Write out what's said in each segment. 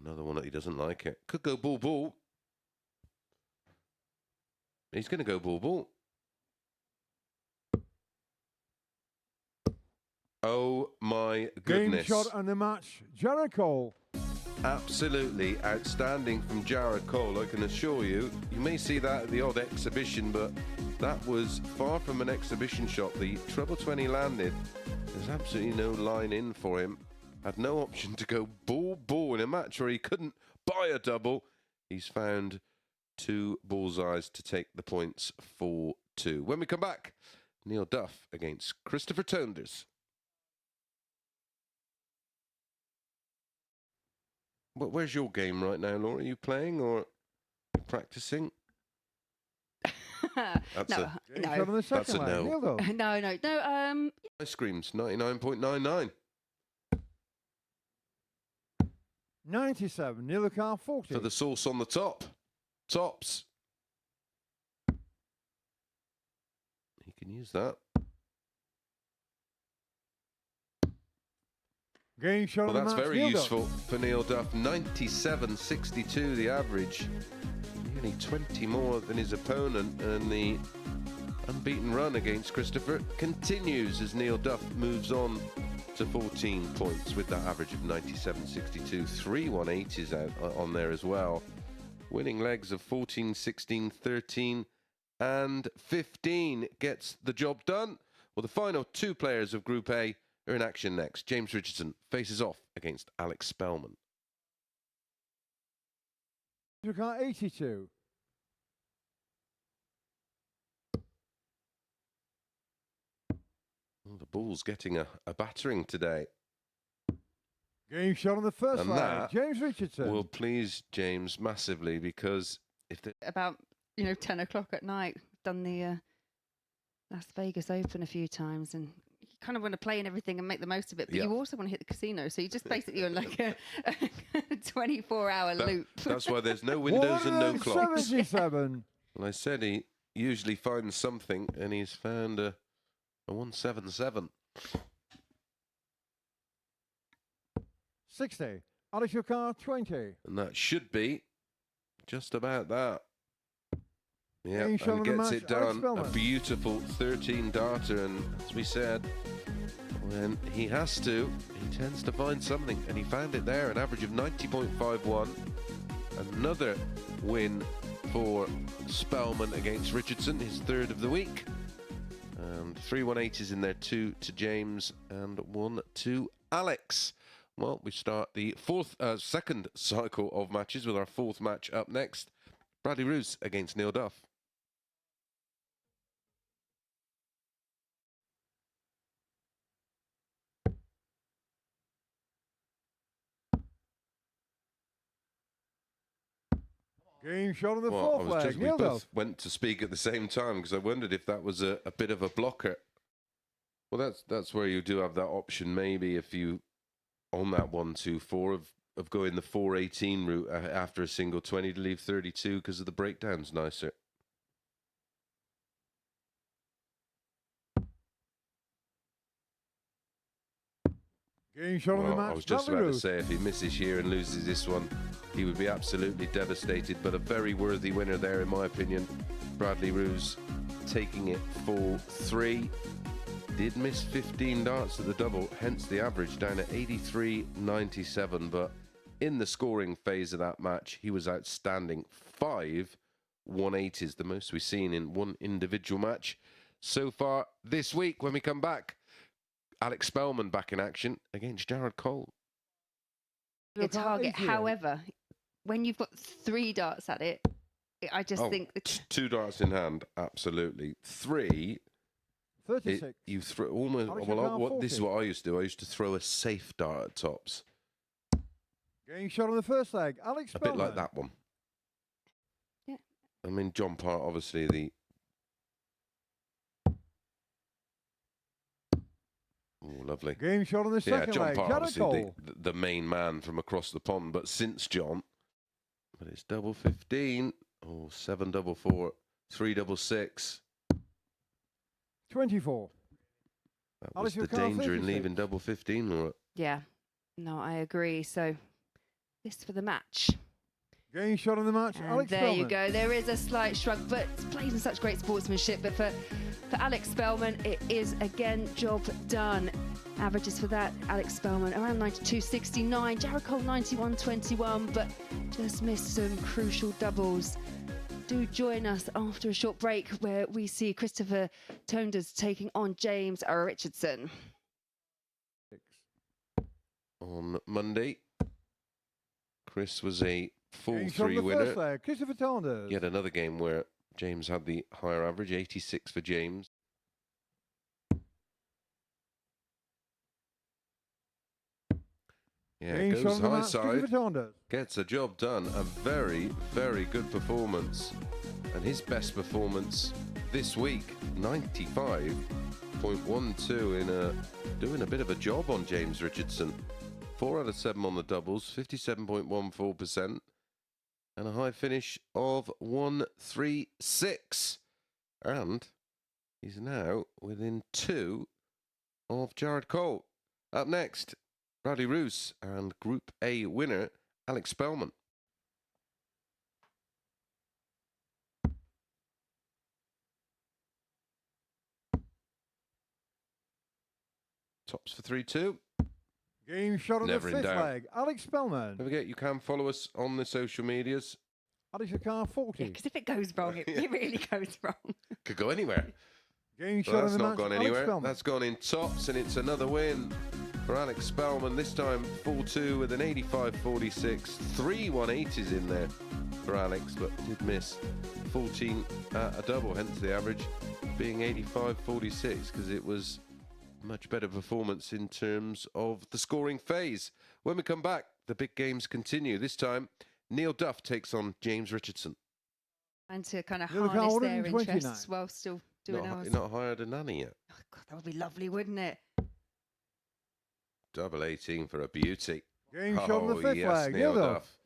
another one that he doesn't like it. Could go ball, ball. He's going to go ball, ball. Oh, my goodness. Game shot and the match, Jared Cole. Absolutely outstanding from Jared Cole, I can assure you. You may see that at the odd exhibition, but that was far from an exhibition shot. The treble 20 landed. There's absolutely no line in for him. Had no option to go ball, ball in a match where he couldn't buy a double. He's found 2 bullseyes to take the points 4-2. When we come back, Neil Duff against Christopher Tunders. Where's your game right now, Laura? Are you playing or practicing? That's no. That's a no. No. Ice creams, 99.99. 97, Neil Car 40. For the sauce on the top. Tops. He can use that. Game shot Well, on the that's match, very Neil useful Duff. for Neil Duff. 97.62 the average. Nearly 20 more than his opponent, and the unbeaten run against Christopher continues as Neil Duff moves on to 14 points with that average of 97.62. 3 180s out on there as well. Winning legs of 14, 16, 13 and 15 gets the job done. Well, the final 2 players of Group A are in action next. James Richardson faces off against Alex Spellman. Car 82. Well, the ball's getting a battering today. Game shot on the first And line, that James Richardson. will please James massively, because if the about 10 o'clock at night, done the Las Vegas Open a few times, and you kind of want to play and everything and make the most of it, but Yeah. you also want to hit the casino, so you just basically on like a 24-hour loop. That's why there's no windows and no clocks. 177. Well, I said he usually finds something, and he's found a 177. 60, Alex Car 20. And that should be just about that. Yeah, Game shot and on the gets match, it Alex done. A Spellman. beautiful 13 darter, and as we said, when he has to, he tends to find something, and he found it there, an average of 90.51. Another win for Spellman against Richardson, his 3rd of the week. And 3 180s in there, 2 to James and 1 to Alex. Well, we start the second cycle of matches with our 4th match up next. Bradley Roose against Neil Duff. Game shot on the Well, fourth leg, we Neil both Duff. went to speak at the same time, because I wondered if that was a bit of a blocker. Well, that's where you do have that option, maybe, if you on that 1-2-4 of going the 4-18 route after a single 20 to leave 32, because of the breakdowns nicer. Game shot on the match, I was just Bradley about to Roose. say, if he misses here and loses this one, he would be absolutely devastated. But a very worthy winner there, in my opinion. Bradley Roose taking it 4-3. Did miss 15 darts at the double, hence the average down at 83.97. But in the scoring phase of that match, he was outstanding. 5 180s, the most we've seen in one individual match so far this week. When we come back, Alex Spellman back in action against Jared Cole. A target. However, when you've got 3 darts at it, I just think... 2 darts in hand, absolutely. 3... 36. You throw almost. Alex Well, this is 40. what I used to do. I used to throw a safe dart at tops, Game shot on the first leg, Alex a Spellman. bit like that one. Yeah. I mean, John Part, obviously the. Oh, lovely. Game shot on the Yeah, second John leg, Part, Jared obviously Cole. the main man from across the pond. But since John, but it's double 15. Oh, 7 double 4, 3 double 6. 24. That was Alex the Car danger in 36. leaving double 15, Laura. Yeah, no, I agree. So this for the match. Game shot on the match, And Alex there Spellman. you go. There is a slight shrug, but it's played in such great sportsmanship. But for Alex Spellman, it is again job done. Averages for that, Alex Spellman around 92.69, Jared Cole 91.21, but just missed some crucial doubles. Do join us after a short break where we see Christopher Tunders taking on James Richardson. On Monday, Chris was a full Game shot on 3 the winner. first leg, Christopher Tunders. Yet another game where James had the higher average, 86 for James. Yeah, Game shot goes on the high match, side, Christopher Tunders. gets a job done. A very, very good performance. And his best performance this week, 95.12 in doing a bit of a job on James Richardson. 4 out of 7 on the doubles, 57.14%. And a high finish of 136. And he's now within 2 of Jared Cole. Up next, Bradley Roose and Group A winner, Alex Spellman. Tops for 3-2. Game shot on Never the in fifth doubt. leg, Alex Spellman. Don't forget, you can follow us on the social medias. Alex Car 40. Because if it goes wrong, it really goes wrong. Could go anywhere. Game But shot on that's the not match, gone Alex anywhere. Spellman. That's gone in tops, and it's another win for Alex Spellman. This time 4-2 with an 85.46. 3 180s in there for Alex, but did miss 14 at a double, hence the average being 85.46, because it was a much better performance in terms of the scoring phase. When we come back, the big games continue. This time, Neil Duff takes on James Richardson. And to kind of Nearly harness their 129. interests while still doing ours. Not higher than Nanny yet. Oh, God, that would be lovely, wouldn't it? Double 18 for a beauty. Game shot on the fifth yes, leg, Neil Neil Duff. Duff.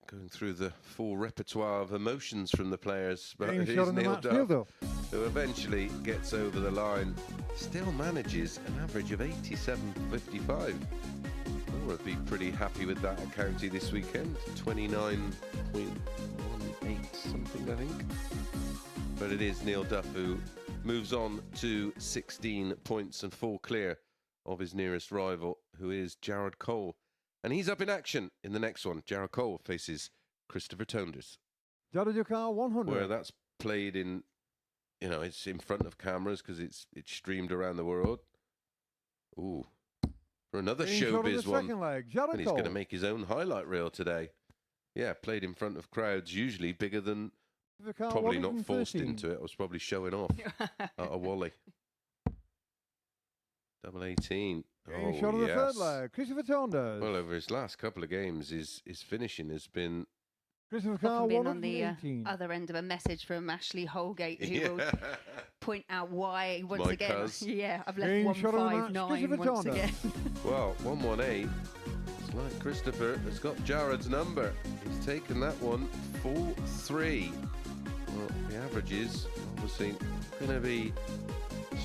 Going through the full repertoire of emotions from the players, but Game it shot is on the Neil match, Neil Duff Duff. who eventually gets over the line. Still manages an average of 87.55. Or would be pretty happy with that at County this weekend. 29.18 something, I think. But it is Neil Duff who moves on to 16 points and 4 clear of his nearest rival, who is Jared Cole. And he's up in action in the next one. Jared Cole faces Christopher Tunders, Jared Car 100. where that's played in, it's in front of cameras because it's streamed around the world. Ooh, for another Game shot on the showbiz one. second leg, And Jared he's Cole. going to make his own highlight reel today. Yeah, played in front of crowds, usually bigger than, Christopher Car probably not forced 113. into it. I was probably showing off at a Wally. Double 18. Game shot on the third leg, Christopher Tunders. Well, over his last couple of games, his finishing has been... Christopher Car Often been on the 118. other end of a message from Ashley Holgate, who will Yeah. point out why once My again. cuz. Yeah, I've left Game shot on the match, 159 Christopher once Tunders. again. Well, 118. It's like Christopher has got Jared's number. He's taken that one full 3. Well, the average is obviously going to be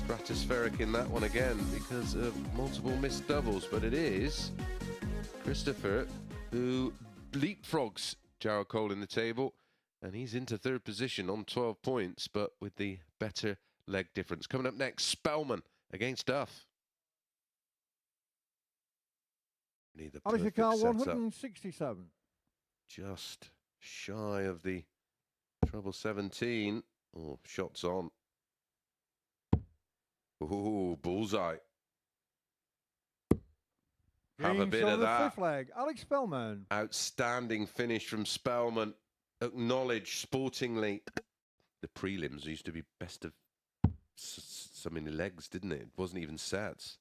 stratospheric in that one again because of multiple missed doubles. But it is Christopher who leapfrogs Jared Cole in the table, and he's into third position on 12 points, but with the better leg difference. Coming up next, Spellman against Duff. Need the Alex perfect Car setup. 167. Just shy of the treble 17. Oh, shots on. Ooh, bullseye. Have a Game bit shot of on the that. fifth leg, Alex Spellman. Outstanding finish from Spellman. Acknowledged sportingly. The prelims used to be best of so many legs, didn't it? It wasn't even sets.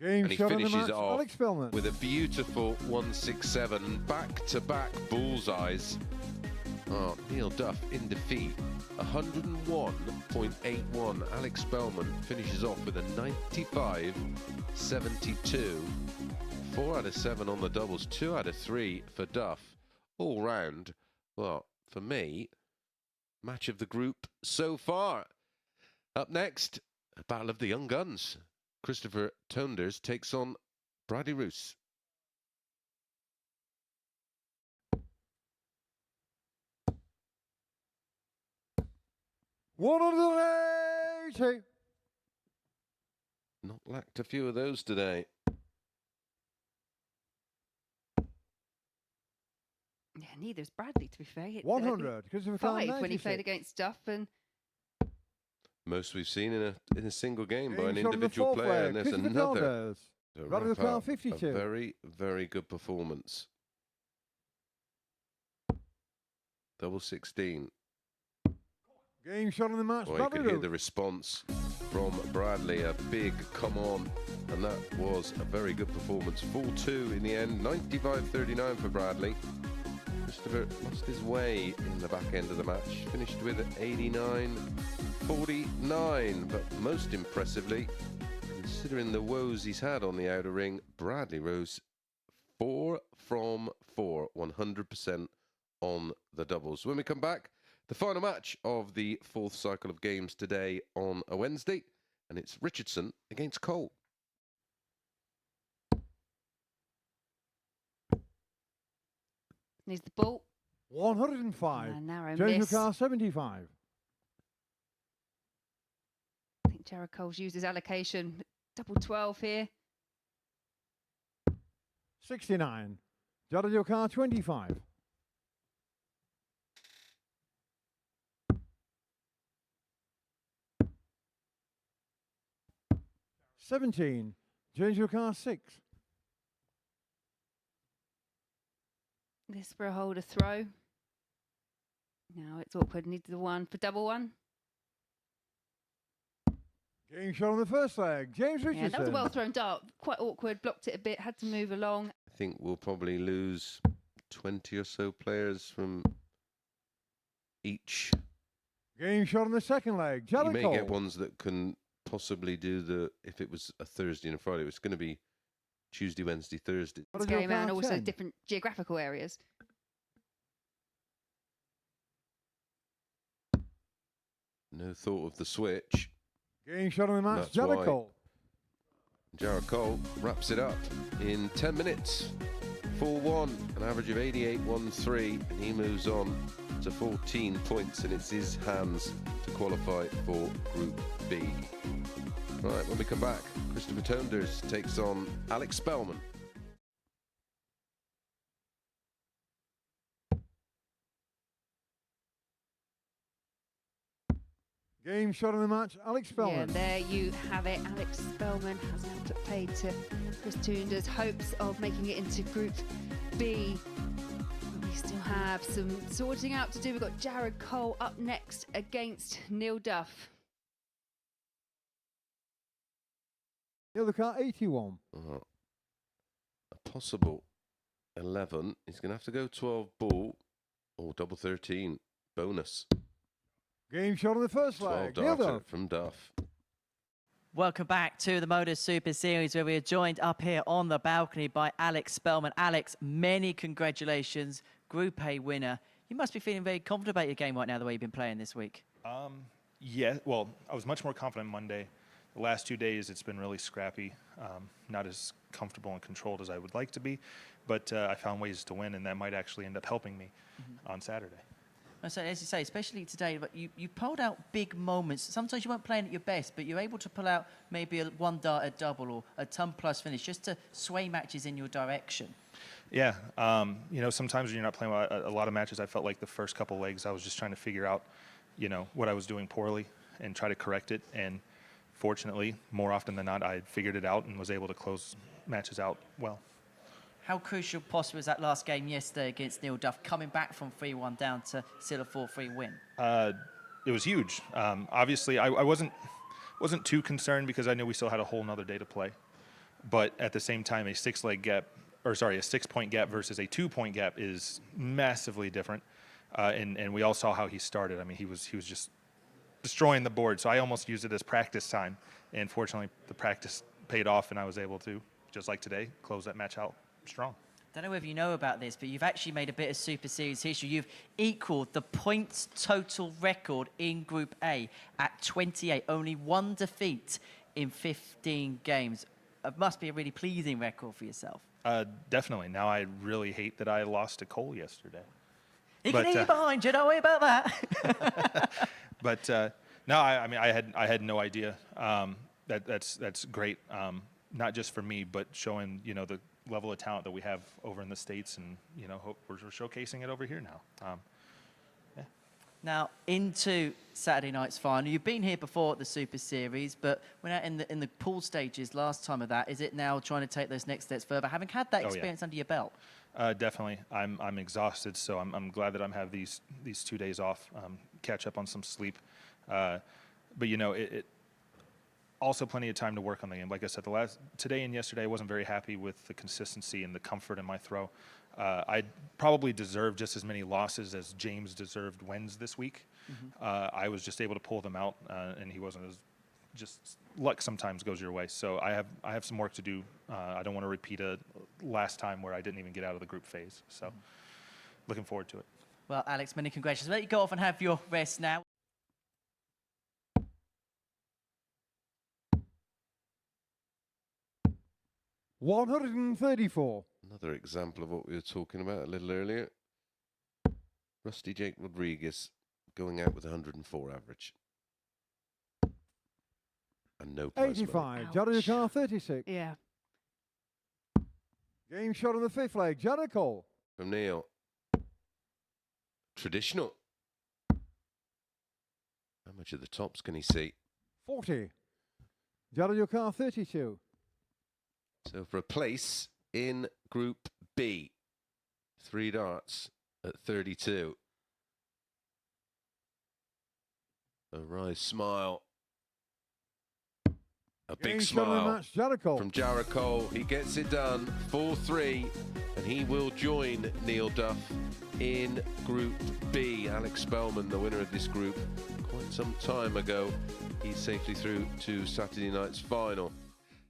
Game And he shot on the finishes match, it off Alex Spellman. with a beautiful 167. Back-to-back bullseyes. Oh, Neil Duff in defeat. 101.81. Alex Spellman finishes off with a 95.72. 4 out of 7 on the doubles, 2 out of 3 for Duff. All round, well, for me, match of the group so far. Up next, a battle of the young guns. Christopher Tunders takes on Bradley Roose. $180. Not lacked a few of those today. Yeah, neither's Bradley, to be fair. He hit 100. Christopher 5 when he played 96. against Duff, and Most we've seen in a single game by an Game shot on the individual fourth player, leg. and there's Christopher another Tunders. to Bradley wrap Car up 52. a very, very good performance. Double 16. Game shot on the match. Well, you Bradley could hear Roose. the response from Bradley, a big come on, and that was a very good performance. 4-2 in the end, 95-39 for Bradley. Christopher lost his way in the back end of the match, finished with 89-49, but most impressively, considering the woes he's had on the outer ring, Bradley rose 4 from 4, 100% on the doubles. When we come back, the final match of the fourth cycle of games today on a Wednesday, and it's Richardson against Cole. needs the ball. 105. A narrow James miss. Car 75. I think Jared Cole's used his allocation. Double 12 here. 69. Jared Car 25. 17. James Car 6. This for a holder throw. Now it's awkward. Needs the one for double one. Game shot on the first leg. James Richardson. Yeah, that was a well thrown dart. Quite awkward. Blocked it a bit. Had to move along. I think we'll probably lose 20 or so players from each. Game shot on the second leg. You Jared may Cole. get ones that can possibly do the, if it was a Thursday and a Friday, it's going to be Tuesday, Wednesday, Thursday. This game and also different geographical areas. No thought of the switch. Game shot on the match. That's Jared why. Cole. Jared Cole wraps it up in 10 minutes. 4-1, an average of 88.13, and he moves on to 14 points, and it's his hands to qualify for Group B. Right, when we come back, Christopher Tunders takes on Alex Spellman. Game shot on the match. Alex Spellman. Yeah, there you have it. Alex Spellman has now put paid to Chris Tunders' hopes of making it into Group B. We still have some sorting out to do. We've got Jared Cole up next against Neil Duff. Neil Car 81. A possible 11. He's going to have to go 12 ball or double 13 bonus. Game shot on the first 12 leg. Neil darter Duff. from Duff. Welcome back to the Motor Super Series, where we are joined up here on the balcony by Alex Spellman. Alex, many congratulations, Group A winner. You must be feeling very confident about your game right now, the way you've been playing this week. Yeah, well, I was much more confident Monday. The last 2 days, it's been really scrappy, not as comfortable and controlled as I would like to be, but I found ways to win, and that might actually end up helping me on Saturday. So, as you say, especially today, but you pulled out big moments. Sometimes you weren't playing at your best, but you're able to pull out maybe a one dart at double or a ton plus finish just to sway matches in your direction. Yeah, you know, sometimes when you're not playing a lot of matches, I felt like the first couple legs, I was just trying to figure out, you know, what I was doing poorly and try to correct it. And fortunately, more often than not, I figured it out and was able to close matches out well. How crucial possibly was that last game yesterday against Neil Duff, coming back from 3-1 down to still a 4-3 win? It was huge. Obviously, I wasn't too concerned because I knew we still had a whole nother day to play. But at the same time, a 6-point gap versus a 2-point gap is massively different. And we all saw how he started. I mean, he was just destroying the board. So I almost used it as practice time. And fortunately, the practice paid off, and I was able to, just like today, close that match out strong. Don't know whether you know about this, but you've actually made a bit of Super Series history. You've equaled the points total record in Group A at 28. Only one defeat in 15 games. It must be a really pleasing record for yourself. Definitely. Now I really hate that I lost to Cole yesterday. He can hear you behind you. Don't worry about that. But no, I mean, I had no idea. That's great. Not just for me, but showing, you know, the level of talent that we have over in the States, and, you know, hope we're showcasing it over here now. Yeah. Now, into Saturday night's final. You've been here before at the Super Series, but we're now in the pool stages last time of that. Is it now trying to take those next steps further, having had that experience under your belt? Definitely. I'm exhausted, so I'm glad that I'm have these 2 days off, catch up on some sleep. But, you know, it also plenty of time to work on the game. Like I said, today and yesterday, I wasn't very happy with the consistency and the comfort in my throw. I probably deserved just as many losses as James deserved wins this week. I was just able to pull them out, and he wasn't. As just luck sometimes goes your way. So I have some work to do. I don't want to repeat a last time where I didn't even get out of the group phase. So looking forward to it. Well, Alex, many congratulations. Let you go off and have your rest now. $134. Another example of what we were talking about a little earlier. Rusty Jake Rodriguez going out with 104 average. And no prize money. 85. Jared Carr 36. Yeah. Game shot on the fifth leg. Jared Cole. From Neil. Traditional. How much of the tops can he see? 40. Jared Carr 32. So for a place in Group B, 3 darts at 32. A wry smile. A big Game shot on the smile match. Jared Cole. from Jared Cole. He gets it done, 4-3, and he will join Neil Duff in Group B. Alex Spellman, the winner of this group, quite some time ago. He's safely through to Saturday night's final.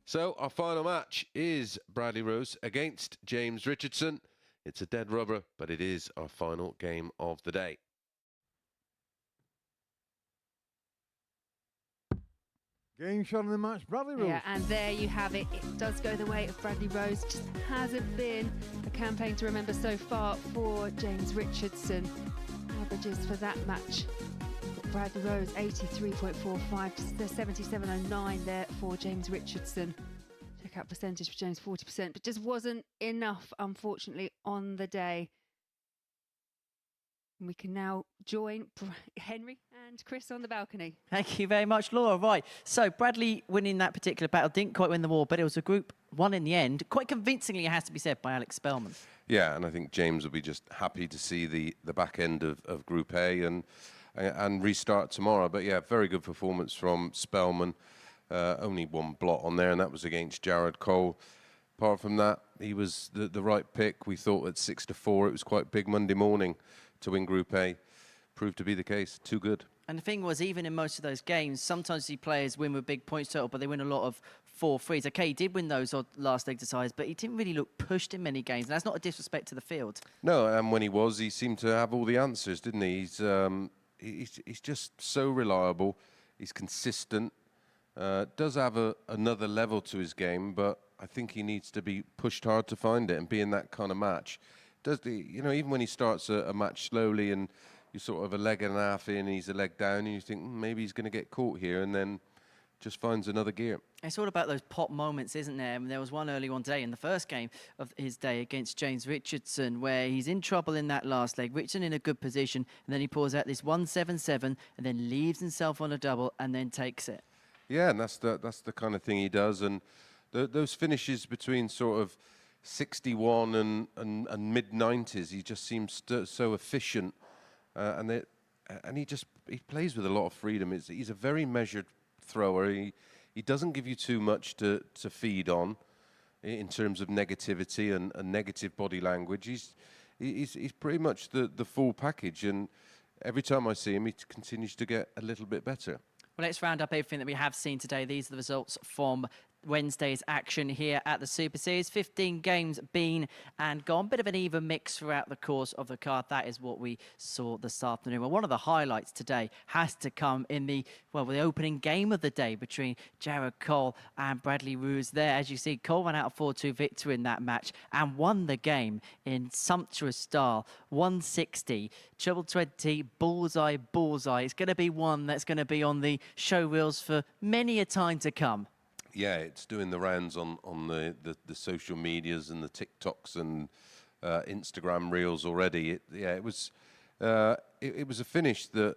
So our final match is Bradley Roose against James Richardson. It's a dead rubber, but it is our final game of the day. Game shot on the match. Bradley Roose. Yeah, and there you have it. It does go the way of Bradley Roose. Just hasn't been a campaign to remember so far for James Richardson. Averages for that match. Bradley Roose 83.45 to the 77.09 there for James Richardson. Check out percentage for James, 40%, but just wasn't enough, unfortunately, on the day. And we can now join Henry and Chris on the balcony. Thank you very much, Laura. Right, so Bradley winning that particular battle, didn't quite win the war, but it was a group one in the end, quite convincingly, it has to be said, by Alex Spellman. Yeah, and I think James will be just happy to see the back end of Group A and restart tomorrow. But yeah, very good performance from Spellman. Only one blot on there, and that was against Jared Cole. Apart from that, he was the right pick. We thought at 6-4 it was quite big Monday morning to win Group A. Proved to be the case. Too good. And the thing was, even in most of those games, sometimes the players win with big points total, but they win a lot of 4-3s. Okay, he did win those last leg decides, but he didn't really look pushed in many games, and that's not a disrespect to the field. No, and when he was, he seemed to have all the answers, didn't he? He's just so reliable. He's consistent. Does have another level to his game, but I think he needs to be pushed hard to find it and be in that kind of match. You know, even when he starts a match slowly and you're sort of a leg and a half in, he's a leg down, and you think maybe he's going to get caught here, and then just finds another gear. It's all about those pop moments, isn't there? I mean, there was one early on today in the first game of his day against James Richardson where he's in trouble in that last leg. Richardson in a good position, and then he pulls out this 1-7-7 and then leaves himself on a double and then takes it. Yeah, and that's the kind of thing he does. And those finishes between sort of 61 and mid-90s, he just seems so efficient. And he plays with a lot of freedom. He's a very measured thrower. He doesn't give you too much to feed on in terms of negativity and negative body language. He's pretty much the full package, and every time I see him, he continues to get a little bit better. Well, let's round up everything that we have seen today. These are the results from Wednesday's action here at the Super Series. 15 games been and gone. Bit of an even mix throughout the course of the card. That is what we saw this afternoon. Well, one of the highlights today has to come in the opening game of the day between Jared Cole and Bradley Roose there. As you see, Cole went out a 4-2 victory in that match and won the game in sumptuous style. 160, treble 20, bullseye, bullseye. It's going to be one that's going to be on the show reels for many a time to come. Yeah, it's doing the rounds on the social medias and the TikToks and Instagram reels already. It was a finish that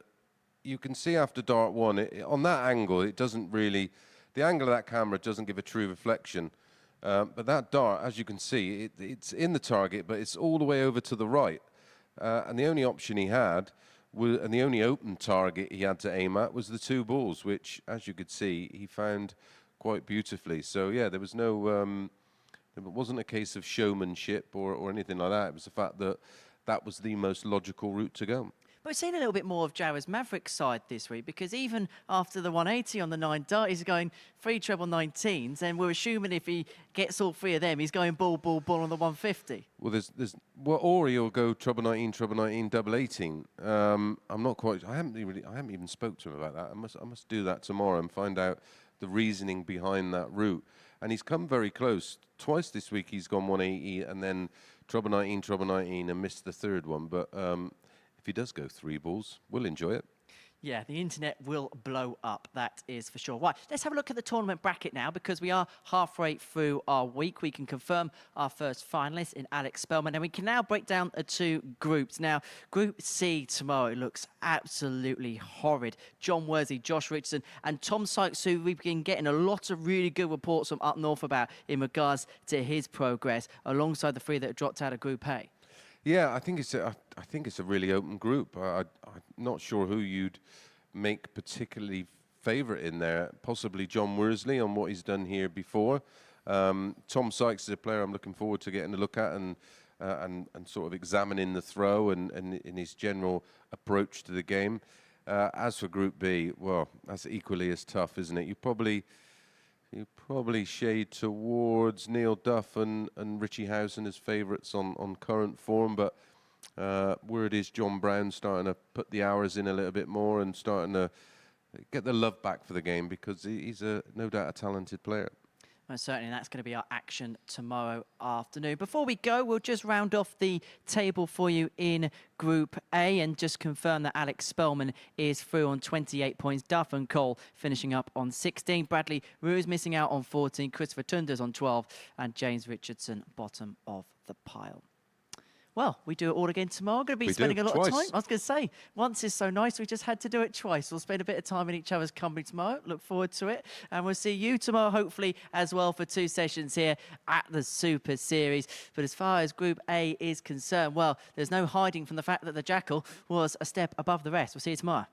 you can see after dart one. On that angle, it doesn't really, the angle of that camera doesn't give a true reflection. But that dart, as you can see, it's in the target, but it's all the way over to the right. And the only option he had, and the only open target he had to aim at was the 2 balls, which, as you could see, he found quite beautifully. So yeah, there was no, it wasn't a case of showmanship or anything like that. It was the fact that that was the most logical route to go. But we've seen a little bit more of Jared's Maverick side this week, because even after the 180 on the 9 dart, he's going 3 treble 19s, and we're assuming if he gets all 3 of them, he's going ball, ball, ball on the 150. Well, or he'll go treble 19, double 18. I'm not quite. I haven't even spoke to him about that. I must do that tomorrow and find out the reasoning behind that route. And he's come very close. Twice this week he's gone 180 and then treble 19 and missed the 3rd one. But if he does go 3 balls, we'll enjoy it. Yeah, the internet will blow up, that is for sure. Right, let's have a look at the tournament bracket now, because we are halfway through our week. We can confirm our first finalist in Alex Spellman, and we can now break down the 2 groups. Now, Group C tomorrow looks absolutely horrid. John Worsley, Josh Richardson, and Tom Sykes, who we've been getting a lot of really good reports from up north about in regards to his progress, alongside the 3 that have dropped out of Group A. Yeah, I think it's a really open group. I'm not sure who you'd make particularly favourite in there. Possibly John Worsley on what he's done here before. Tom Sykes is a player I'm looking forward to getting a look at and sort of examining the throw and in his general approach to the game. As for Group B, well, that's equally as tough, isn't it? You probably shade towards Neil Duff and Richie Housen as favourites on current form, but word is John Brown starting to put the hours in a little bit more and starting to get the love back for the game, because he's no doubt a talented player. Most certainly, that's going to be our action tomorrow afternoon. Before we go, we'll just round off the table for you in Group A and just confirm that Alex Spellman is through on 28 points. Duff and Cole finishing up on 16. Bradley Roose missing out on 14. Christopher Tunders on 12. And James Richardson bottom of the pile. Well, we do it all again tomorrow. We're going to be spending a lot of time. I was going to say, once is so nice, we just had to do it twice. We'll spend a bit of time in each other's company tomorrow. Look forward to it. And we'll see you tomorrow, hopefully, as well, for 2 sessions here at the Super Series. But as far as Group A is concerned, well, there's no hiding from the fact that the Jackal was a step above the rest. We'll see you tomorrow.